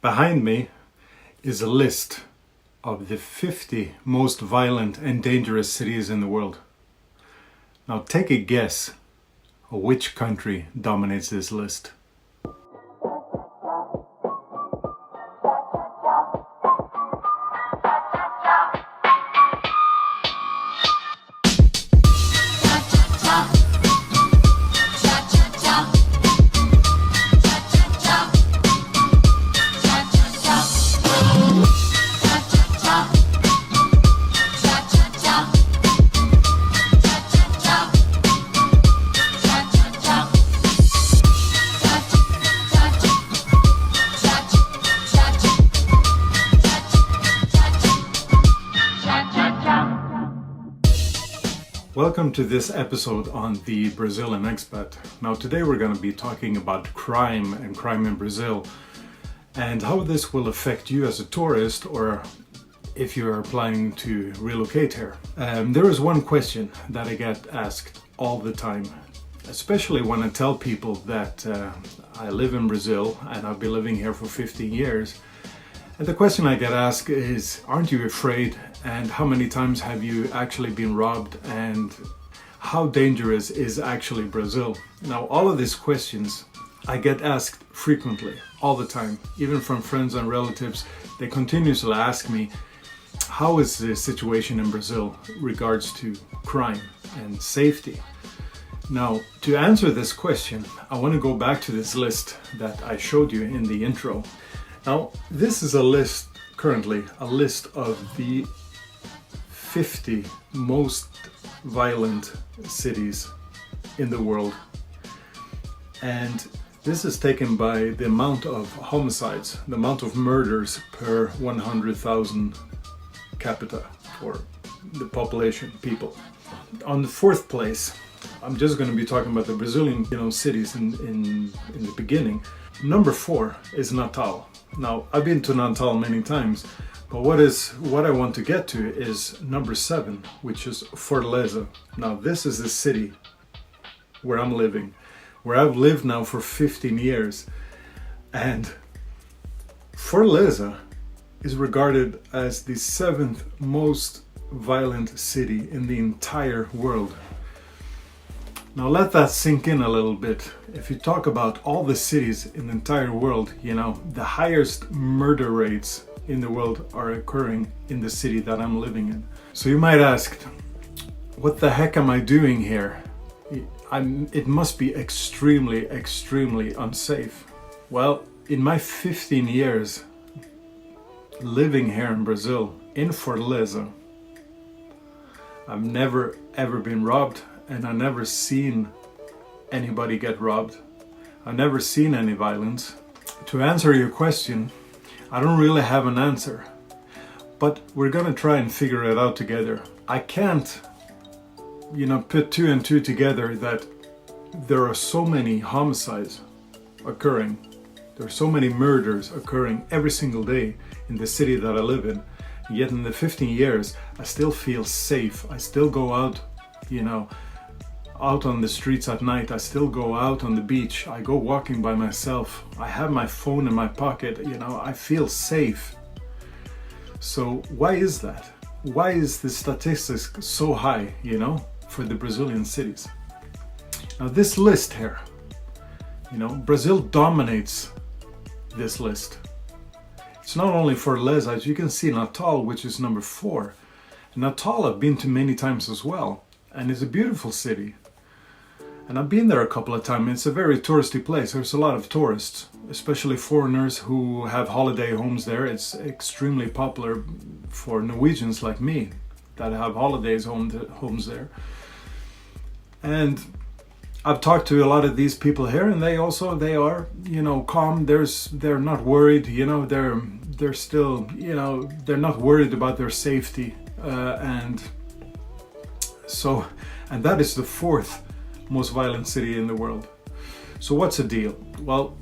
Behind me is a list of the 50 most violent and dangerous cities in the world. Now take a guess of which country dominates this list. Welcome to this episode on the Brazilian Expat. Now today we're going to be talking about crime and crime in Brazil and how this will affect you as a tourist or if you are planning to relocate here. There is one question that I get asked all the time, especially when I tell people that I live in Brazil and I've been living here for 15 years. And the question I get asked is, aren't you afraid? And how many times have you actually been robbed? And how dangerous is actually Brazil? Now, all of these questions I get asked frequently, all the time, even from friends and relatives. They continuously ask me, how is the situation in Brazil regards to crime and safety? Now, to answer this question, I want to go back to this list that I showed you in the intro. Now, this is a list, currently, a list of the 50 most violent cities in the world. And this is taken by the amount of homicides, the amount of murders per 100,000 capita, or the population, people. On the fourth place, I'm just going to be talking about the Brazilian cities in the beginning. Number 4 is Natal. Now, I've been to Natal many times, but what I want to get to is number 7, which is Fortaleza. Now, this is the city where I'm living, where I've lived now for 15 years. And Fortaleza is regarded as the 7th most violent city in the entire world. Now let that sink in a little bit. If you talk about all the cities in the entire world, the highest murder rates in the world are occurring in the city that I'm living in. So you might ask, what the heck am I doing here? It must be extremely, extremely unsafe. Well, in my 15 years living here in Brazil, in Fortaleza, I've never ever been robbed. And I've never seen anybody get robbed. I've never seen any violence. To answer your question, I don't really have an answer. But we're gonna try and figure it out together. I can't, put 2 and 2 together that there are so many homicides occurring. There are so many murders occurring every single day in the city that I live in. Yet in the 15 years, I still feel safe. I still go out, out on the streets at night. I still go out on the beach. I go walking by myself. I have my phone in my pocket. I feel safe. So why is that? Why is the statistics so high, for the Brazilian cities? Now this list here, Brazil dominates this list. It's not only Fortaleza, as you can see, Natal, which is number 4. Natal I've been to many times as well, and it's a beautiful city. And I've been there a couple of times. It's a very touristy place. There's a lot of tourists, especially foreigners who have holiday homes there. It's extremely popular for Norwegians like me that have homes there. And I've talked to a lot of these people here, and they are, calm. They're not worried. They're still, they're not worried about their safety, and that is the 4th most violent city in the world. So what's the deal? Well,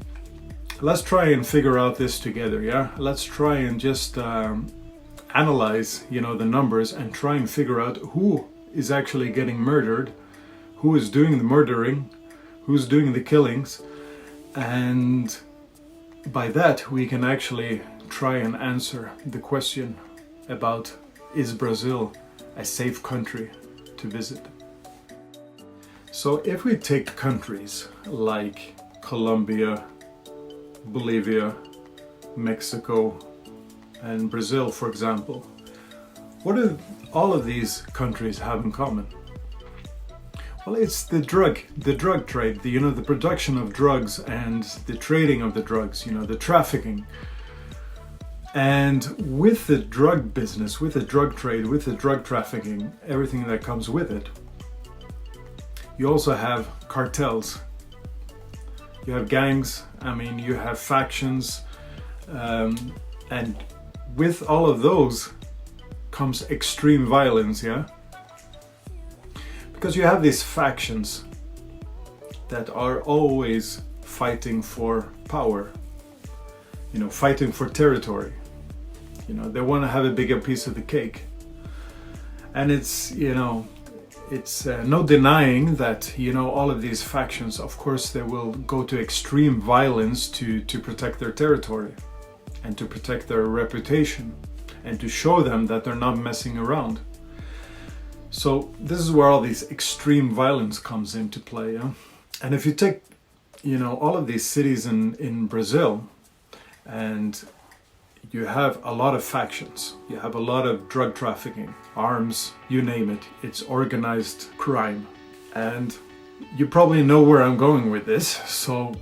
let's try and figure out this together, yeah? Let's try and just analyze, the numbers and try and figure out who is actually getting murdered, who is doing the murdering, who's doing the killings, and by that we can actually try and answer the question about, is Brazil a safe country to visit? So if we take countries like Colombia, Bolivia, Mexico, and Brazil, for example, what do all of these countries have in common? Well, it's the drug trade, the production of drugs and the trading of the drugs, the trafficking. And with the drug business, with the drug trade, with the drug trafficking, everything that comes with it, you also have cartels. You have gangs, you have factions, and with all of those comes extreme violence, yeah? Because you have these factions that are always fighting for power, fighting for territory. They want to have a bigger piece of the cake. And it's no denying that, all of these factions, of course, they will go to extreme violence to protect their territory and to protect their reputation and to show them that they're not messing around. So this is where all these extreme violence comes into play. Yeah? And if you take, all of these cities in Brazil, and you have a lot of factions, you have a lot of drug trafficking, arms, you name it, it's organized crime. And you probably know where I'm going with this. So,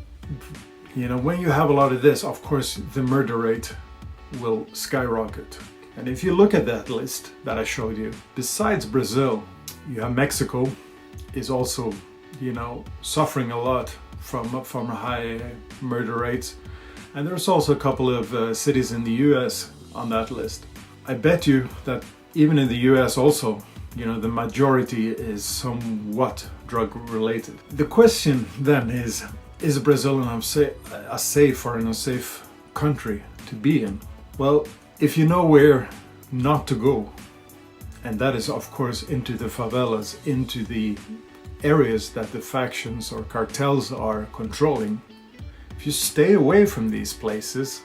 when you have a lot of this, of course, the murder rate will skyrocket. And if you look at that list that I showed you, besides Brazil, you have Mexico is also, suffering a lot from high murder rates. And there's also a couple of cities in the US on that list. I bet you that even in the US also, the majority is somewhat drug related. The question then is Brazil a safe or an unsafe country to be in? Well, if you know where not to go, and that is of course into the favelas, into the areas that the factions or cartels are controlling, if you stay away from these places,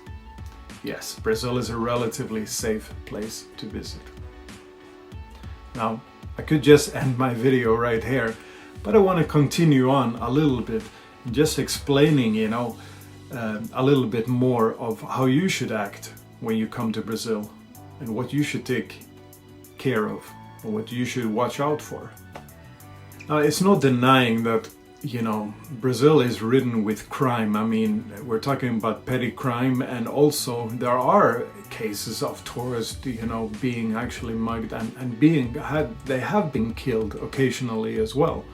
yes, Brazil is a relatively safe place to visit. Now, I could just end my video right here, but I want to continue on a little bit, just explaining, a little bit more of how you should act when you come to Brazil and what you should take care of or what you should watch out for. Now, it's no denying that Brazil is ridden with crime. We're talking about petty crime, and also there are cases of tourists, being actually mugged and they have been killed occasionally as well.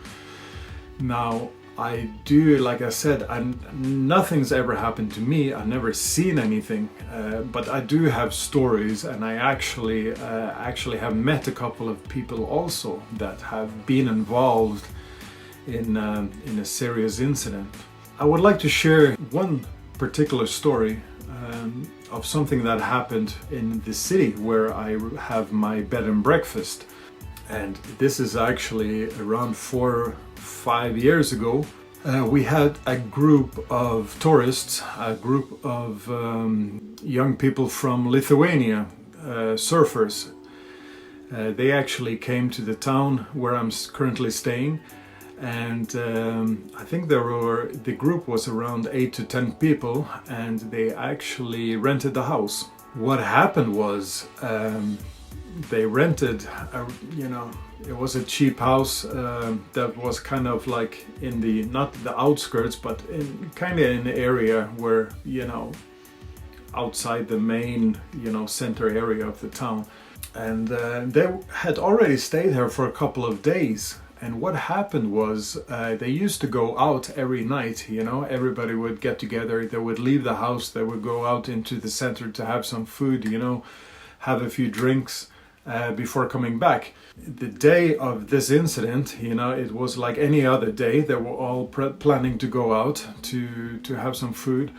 Now, like I said, nothing's ever happened to me. I've never seen anything, but I do have stories, and I actually have met a couple of people also that have been involved in a serious incident. I would like to share one particular story of something that happened in the city where I have my bed and breakfast. And this is actually around 4-5 years ago. We had a group of tourists, a group of young people from Lithuania, surfers. They actually came to the town where I'm currently staying. And I think the group was around 8 to 10 people, and they actually rented the house. What happened was they rented, it was a cheap house that was kind of like in not the outskirts, but kind of in the area where, outside the main, center area of the town. And they had already stayed here for a couple of days. And what happened was they used to go out every night, everybody would get together, they would leave the house, they would go out into the center to have some food, have a few drinks before coming back. The day of this incident, it was like any other day. They were all planning to go out to have some food.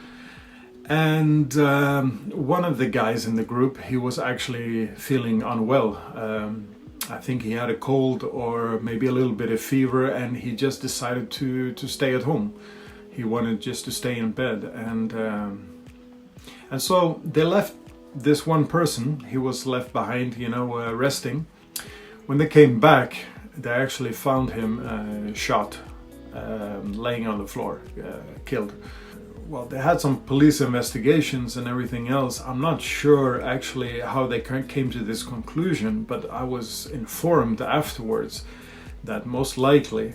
And one of the guys in the group, he was actually feeling unwell. I think he had a cold or maybe a little bit of fever, and he just decided to stay at home. He wanted just to stay in bed, and And so they left this one person, he was left behind, resting. When they came back, they actually found him shot, laying on the floor, killed. Well, they had some police investigations and everything else. I'm not sure actually how they came to this conclusion, but I was informed afterwards that most likely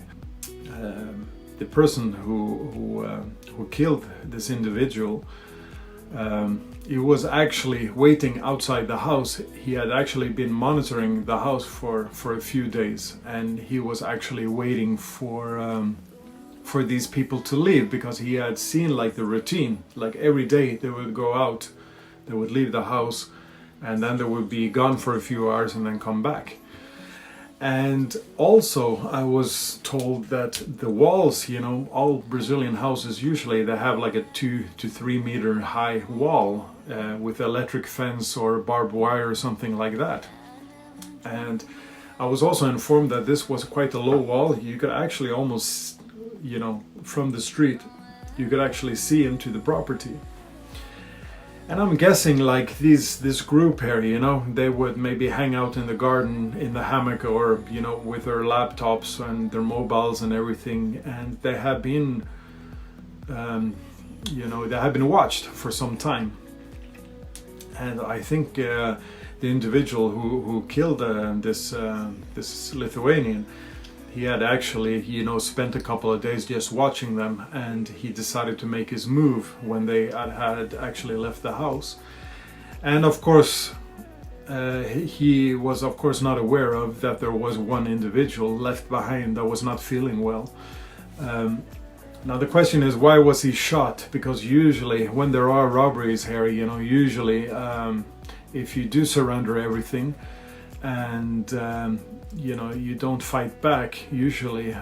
the person who killed this individual, he was actually waiting outside the house. He had actually been monitoring the house for a few days, and he was actually waiting for these people to leave, because he had seen like the routine, like every day they would go out, they would leave the house, and then they would be gone for a few hours and then come back. And also I was told that the walls, all Brazilian houses usually they have like a 2 to 3 meter high wall with electric fence or barbed wire or something like that. And I was also informed that this was quite a low wall. You could actually almost, from the street, you could actually see into the property. And I'm guessing like this group here, they would maybe hang out in the garden in the hammock, or with their laptops and their mobiles and everything, and they have been watched for some time. And I think the individual who killed this Lithuanian, he had actually, spent a couple of days just watching them, and he decided to make his move when they had actually left the house. And of course, he was of course not aware of that there was one individual left behind that was not feeling well. Now the question is, why was he shot? Because usually when there are robberies here, usually if you do surrender everything and you don't fight back, usually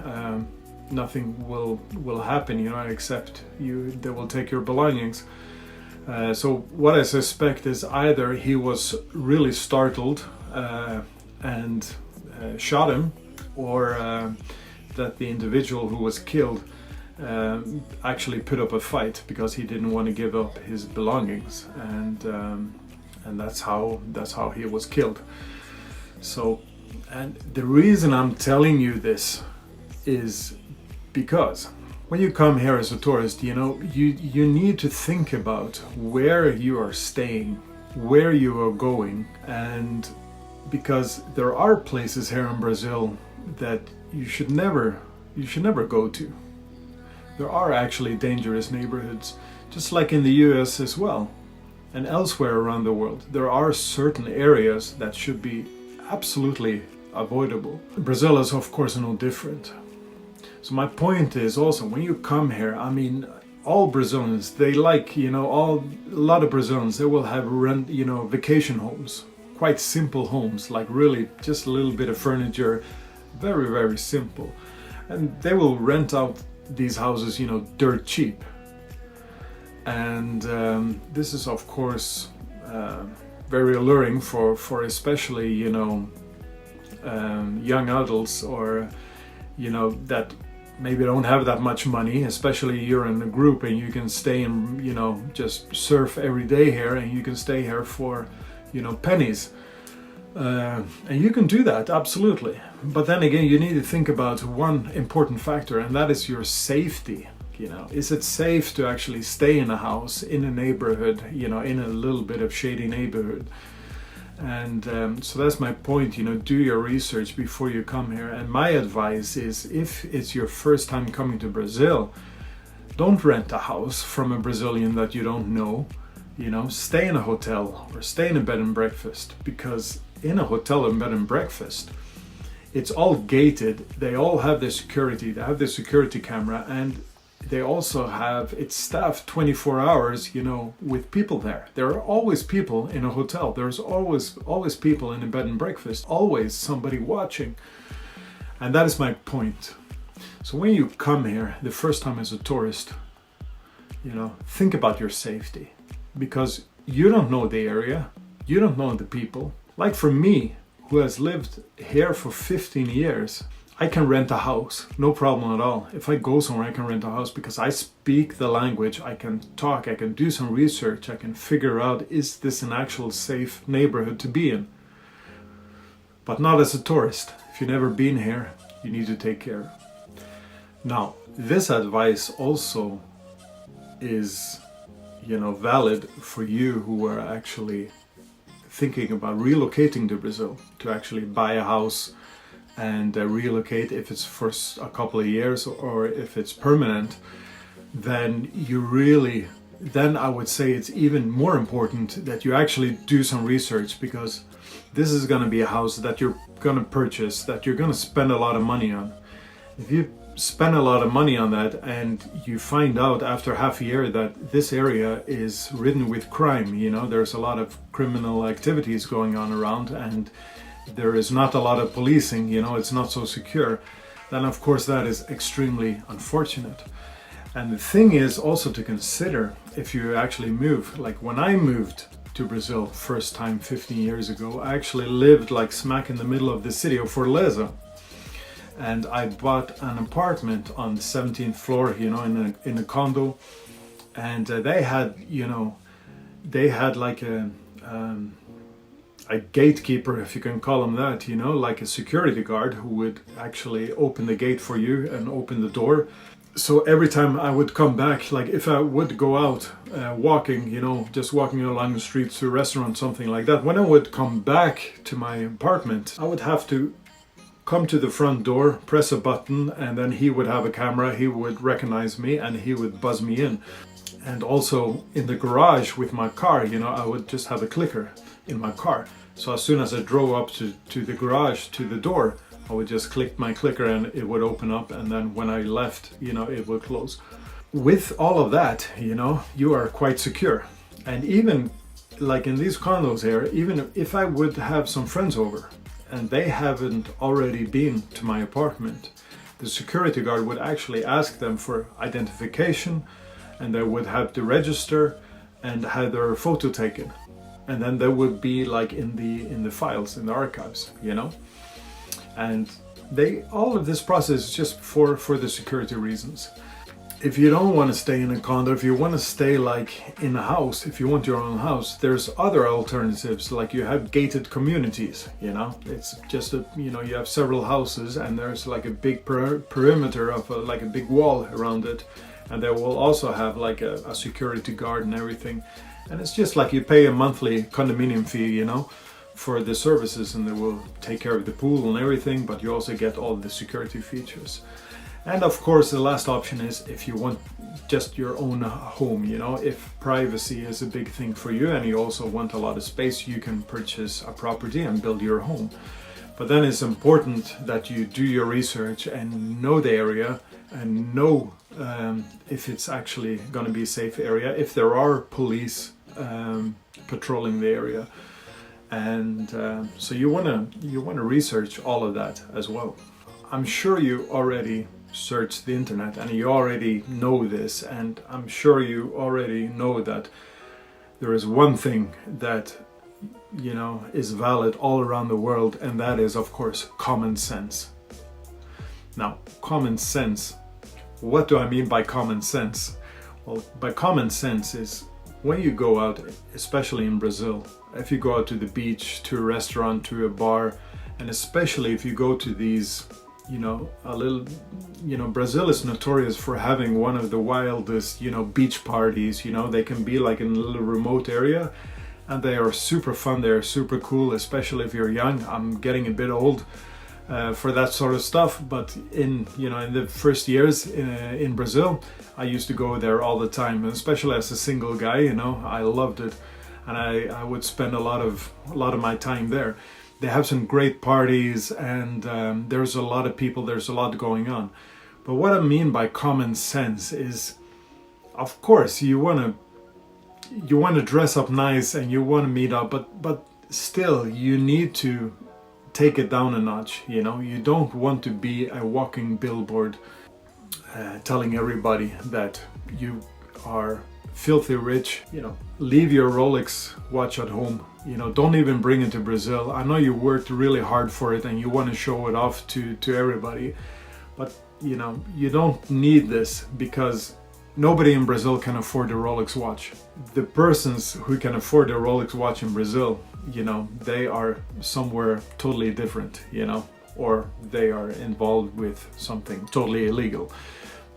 nothing will happen, except they will take your belongings. So what I suspect is either he was really startled and shot him, or that the individual who was killed actually put up a fight because he didn't want to give up his belongings, and that's how he was killed. So, and the reason I'm telling you this is because when you come here as a tourist, you need to think about where you are staying, where you are going, and because there are places here in Brazil that you should never go to. There are actually dangerous neighborhoods, just like in the US as well, and elsewhere around the world. There are certain areas that should be absolutely avoidable. Brazil is of course no different. So my point is also, when you come here, all Brazilians, they like, a lot of Brazilians, they will have vacation homes, quite simple homes, like really just a little bit of furniture, very, very simple. And they will rent out these houses, dirt cheap. And this is of course very alluring for especially young adults, or that maybe don't have that much money, especially you're in a group and you can stay and just surf every day here, and you can stay here for pennies, and you can do that absolutely. But then again, you need to think about one important factor, and that is your safety. Is it safe to actually stay in a house, in a neighborhood, in a little bit of shady neighborhood? And so that's my point, do your research before you come here. And my advice is, if it's your first time coming to Brazil, don't rent a house from a Brazilian that you don't know. Stay in a hotel or stay in a bed and breakfast, because in a hotel and bed and breakfast, it's all gated. They all have their security. They have their security camera, and they also have it staffed 24 hours, with people there. There are always people in a hotel. There's always people in a bed and breakfast, always somebody watching. And that is my point. So when you come here the first time as a tourist, think about your safety, because you don't know the area, you don't know the people. Like for me, who has lived here for 15 years, I can rent a house, no problem at all. If I go somewhere, I can rent a house because I speak the language, I can talk, I can do some research, I can figure out, is this an actual safe neighborhood to be in? But not as a tourist. If you've never been here, you need to take care. Now, this advice also is, valid for you who are actually thinking about relocating to Brazil, to actually buy a house and relocate. If it's for a couple of years or if it's permanent, then I would say it's even more important that you actually do some research, because this is going to be a house that you're going to purchase, that you're going to spend a lot of money on. If you spend a lot of money on that and you find out after half a year that this area is ridden with crime, there's a lot of criminal activities going on around and there is not a lot of policing, it's not so secure, then of course that is extremely unfortunate. And the thing is also to consider if you actually move. Like when I moved to Brazil first time 15 years ago, I actually lived like smack in the middle of the city of Fortaleza. And I bought an apartment on the 17th floor, in a condo, and they had like a gatekeeper, if you can call him that, like a security guard who would actually open the gate for you and open the door. So every time I would come back, like if I would go out walking, just walking along the streets to a restaurant, something like that, when I would come back to my apartment, I would have to come to the front door, press a button, and then he would have a camera, he would recognize me and he would buzz me in. And also in the garage with my car, I would just have a clicker in my car. So as soon as I drove up to the garage, to the door, I would just click my clicker and it would open up, and then when I left, it would close. With all of that, you are quite secure. And even like in these condos here, even if I would have some friends over, and they haven't already been to my apartment, the security guard would actually ask them for identification, and they would have to register and have their photo taken, and then they would be like in the files, in the archives, and all of this process is just for the security reasons. If you don't want to stay in a condo, if you want to stay like in a house, if you want your own house, there's other alternatives. Like you have gated communities, it's just you have several houses and there's like a big perimeter of like a big wall around it, and they will also have like a security guard and everything, and it's just like you pay a monthly condominium fee, for the services, and they will take care of the pool and everything, but you also get all the security features. And of course, the last option is if you want just your own home, if privacy is a big thing for you and you also want a lot of space, you can purchase a property and build your home. But then it's important that you do your research and know the area and know if it's actually going to be a safe area, if there are police patrolling the area. And so you want to research all of that as well. I'm sure you already searched the internet and you already know this, and I'm sure you already know that there is one thing that is valid all around the world, and that is of course common sense. Now, common sense, what do I mean by common sense? Well, by common sense is when you go out, especially in Brazil, if you go out to the beach, to a restaurant, to a bar, and especially if you go to these Brazil is notorious for having one of the wildest, beach parties. They can be like in a little remote area, and they are super fun. They are super cool, especially if you're young. I'm getting a bit old for that sort of stuff, but in the first years in Brazil, I used to go there all the time, and especially as a single guy, I loved it, and I would spend a lot of my time there. They have some great parties, and there's a lot of people, there's a lot going on. But what I mean by common sense is, of course, you want to dress up nice and you want to meet up, but still you need to take it down a notch. You don't want to be a walking billboard telling everybody that you are filthy rich, leave your Rolex watch at home. Don't even bring it to Brazil. I know you worked really hard for it and you want to show it off to everybody, but you don't need this, because nobody in Brazil can afford a Rolex watch. The persons who can afford a Rolex watch in Brazil, they are somewhere totally different, or they are involved with something totally illegal.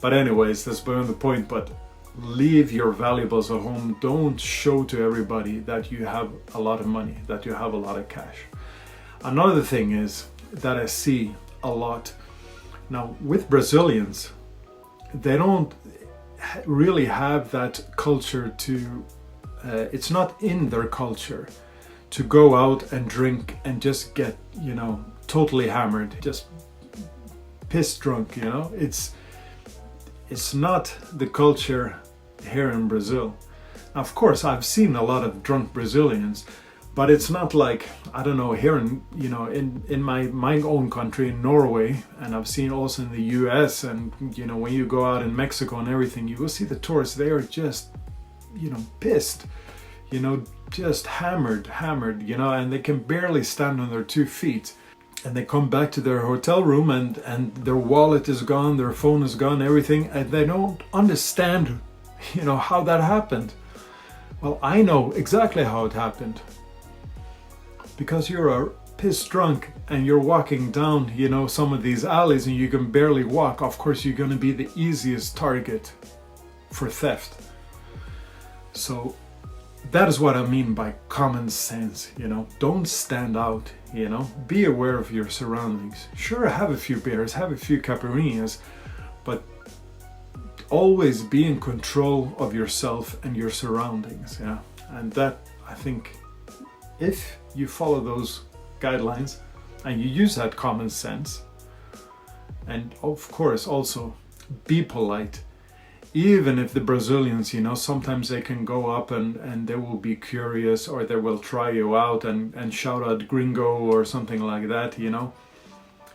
But anyways, that's beyond the point. But leave your valuables at home. Don't show to everybody that you have a lot of money, that you have a lot of cash. Another thing is that I see a lot now with Brazilians, they don't really have that culture to, it's not in their culture to go out and drink and just get, totally hammered, just piss drunk, It's not the culture here in Brazil. Now, of course, I've seen a lot of drunk Brazilians, but it's not like, I don't know, here in my own country, in Norway, and I've seen also in the US, and when you go out in Mexico and everything, you will see the tourists, they are just, pissed, just hammered, and they can barely stand on their 2 feet. And they come back to their hotel room and their wallet is gone, their phone is gone, everything, and they don't understand, how that happened. Well, I know exactly how it happened. Because you're a piss drunk and you're walking down, some of these alleys and you can barely walk, of course you're going to be the easiest target for theft. So that is what I mean by common sense, don't stand out, be aware of your surroundings. Sure, have a few beers, have a few caipirinhas, but always be in control of yourself and your surroundings, and that, I think, if you follow those guidelines and you use that common sense, and of course also be polite. Even if the Brazilians, sometimes they can go up and they will be curious, or they will try you out and shout out gringo or something like that,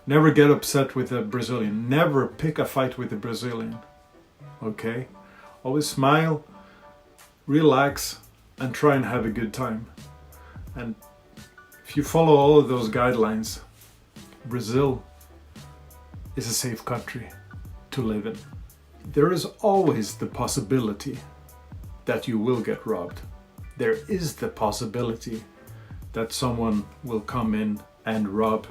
Never get upset with a Brazilian. Never pick a fight with a Brazilian. Okay? Always smile, relax, and try and have a good time. And if you follow all of those guidelines, Brazil is a safe country to live in. There is always the possibility that you will get robbed. There is the possibility that someone will come in and rob,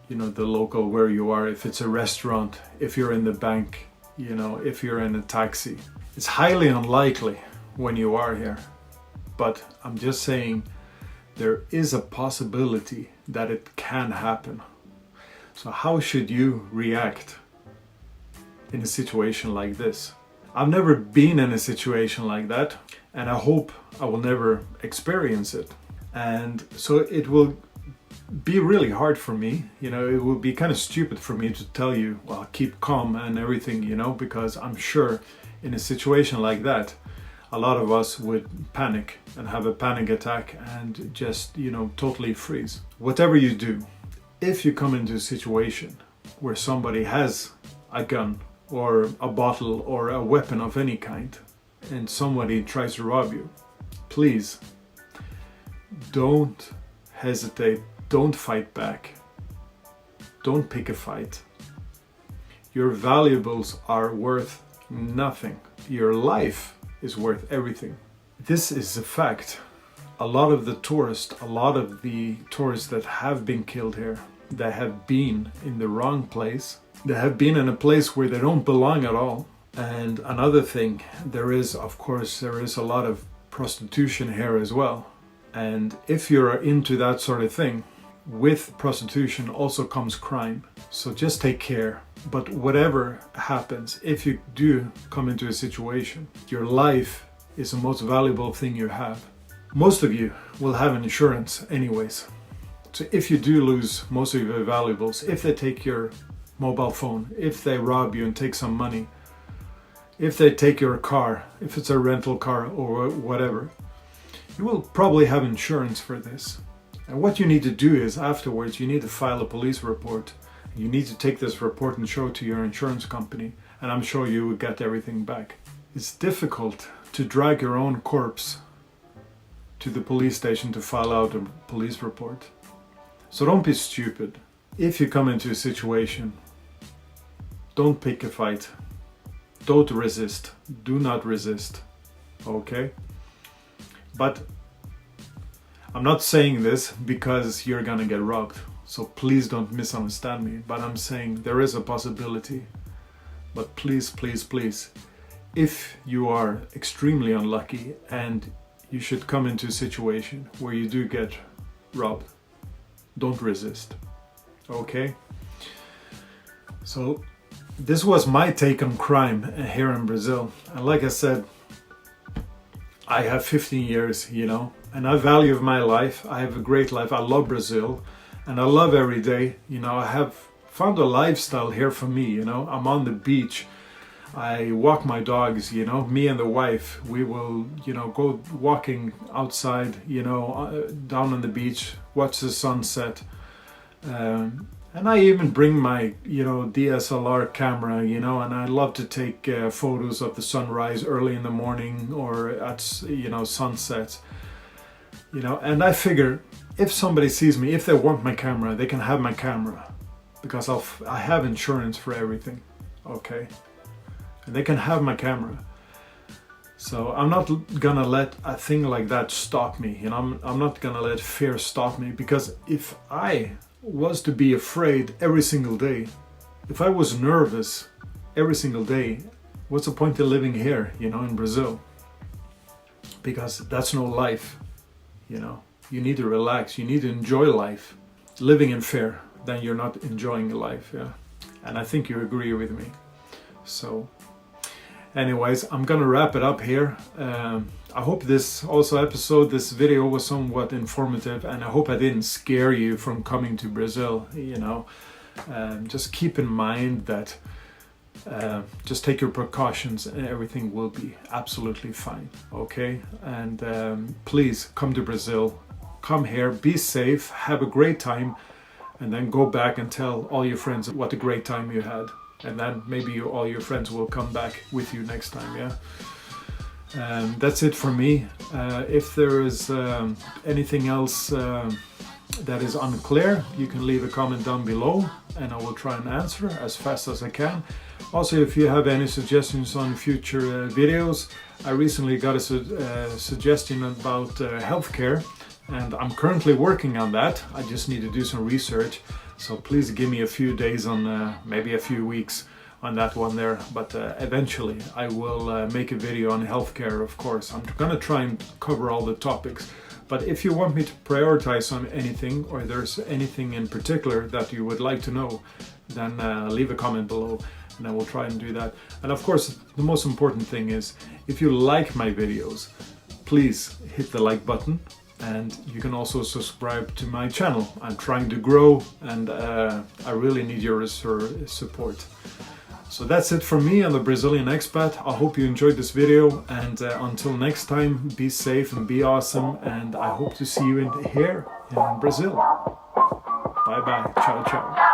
the local where you are, if it's a restaurant, if you're in the bank, if you're in a taxi. It's highly unlikely when you are here, but I'm just saying there is a possibility that it can happen. So how should you react in a situation like this? I've never been in a situation like that, and I hope I will never experience it. And so it will be really hard for me, it will be kind of stupid for me to tell you, well, keep calm and everything, because I'm sure in a situation like that, a lot of us would panic and have a panic attack and just, totally freeze. Whatever you do, if you come into a situation where somebody has a gun or a bottle or a weapon of any kind and somebody tries to rob you, please don't hesitate, don't fight back, don't pick a fight. Your valuables are worth nothing. Your life is worth everything. This is a fact. A lot of the tourists that have been killed here, they have been in the wrong place. They have been in a place where they don't belong at all. And another thing, there is a lot of prostitution here as well. And if you're into that sort of thing, with prostitution also comes crime. So just take care. But whatever happens, if you do come into a situation, your life is the most valuable thing you have. Most of you will have insurance anyways. So if you do lose most of your valuables, if they take your mobile phone, if they rob you and take some money, if they take your car, if it's a rental car or whatever, you will probably have insurance for this. And what you need to do is afterwards, you need to file a police report. You need to take this report and show it to your insurance company, and I'm sure you will get everything back. It's difficult to drag your own corpse to the police station to file out a police report. So don't be stupid. If you come into a situation, don't pick a fight. Don't resist. Do not resist. Okay? But I'm not saying this because you're gonna get robbed. So please don't misunderstand me. But I'm saying there is a possibility. But please, please, please, if you are extremely unlucky and you should come into a situation where you do get robbed, don't resist. Okay? So this was my take on crime here in Brazil. And like I said, I have 15 years, you know, and I value my life. I have a great life. I love Brazil and I love every day. You know, I have found a lifestyle here for me, you know. I'm on the beach. I walk my dogs, you know, me and the wife, we will, you know, go walking outside, you know, down on the beach, watch the sunset. And I even bring my, you know, DSLR camera, you know, and I love to take photos of the sunrise early in the morning or at, you know, sunset, you know, and I figure if somebody sees me, if they want my camera, they can have my camera because I have insurance for everything, okay? And they can have my camera. So I'm not gonna let a thing like that stop me, you know, I'm not gonna let fear stop me, because if I was to be afraid every single day, if I was nervous every single day, what's the point of living here, you know, in Brazil? Because that's no life, you know. You need to relax, you need to enjoy life. Living in fear, then you're not enjoying life, yeah. And I think you agree with me. So anyways, I'm gonna wrap it up here. I hope this video was somewhat informative, and I hope I didn't scare you from coming to Brazil, you know. Just keep in mind that just take your precautions and everything will be absolutely fine, okay? And please come to Brazil, come here, be safe, have a great time, and then go back and tell all your friends what a great time you had. And then maybe all your friends will come back with you next time, yeah? That's it for me. If there is anything else that is unclear, you can leave a comment down below and I will try and answer as fast as I can. Also, if you have any suggestions on future videos, I recently got a suggestion about healthcare, and I'm currently working on that. I just need to do some research. So please give me a few days on, maybe a few weeks on that one there. But eventually I will make a video on healthcare, of course. I'm gonna try and cover all the topics. But if you want me to prioritize on anything, or there's anything in particular that you would like to know, then leave a comment below and I will try and do that. And of course, the most important thing is, if you like my videos, please hit the like button. And you can also subscribe to my channel. I'm trying to grow and I really need your support. So that's it from me on the Brazilian Expat. I hope you enjoyed this video, and until next time, be safe and be awesome, and I hope to see you here in Brazil. Bye bye, ciao ciao.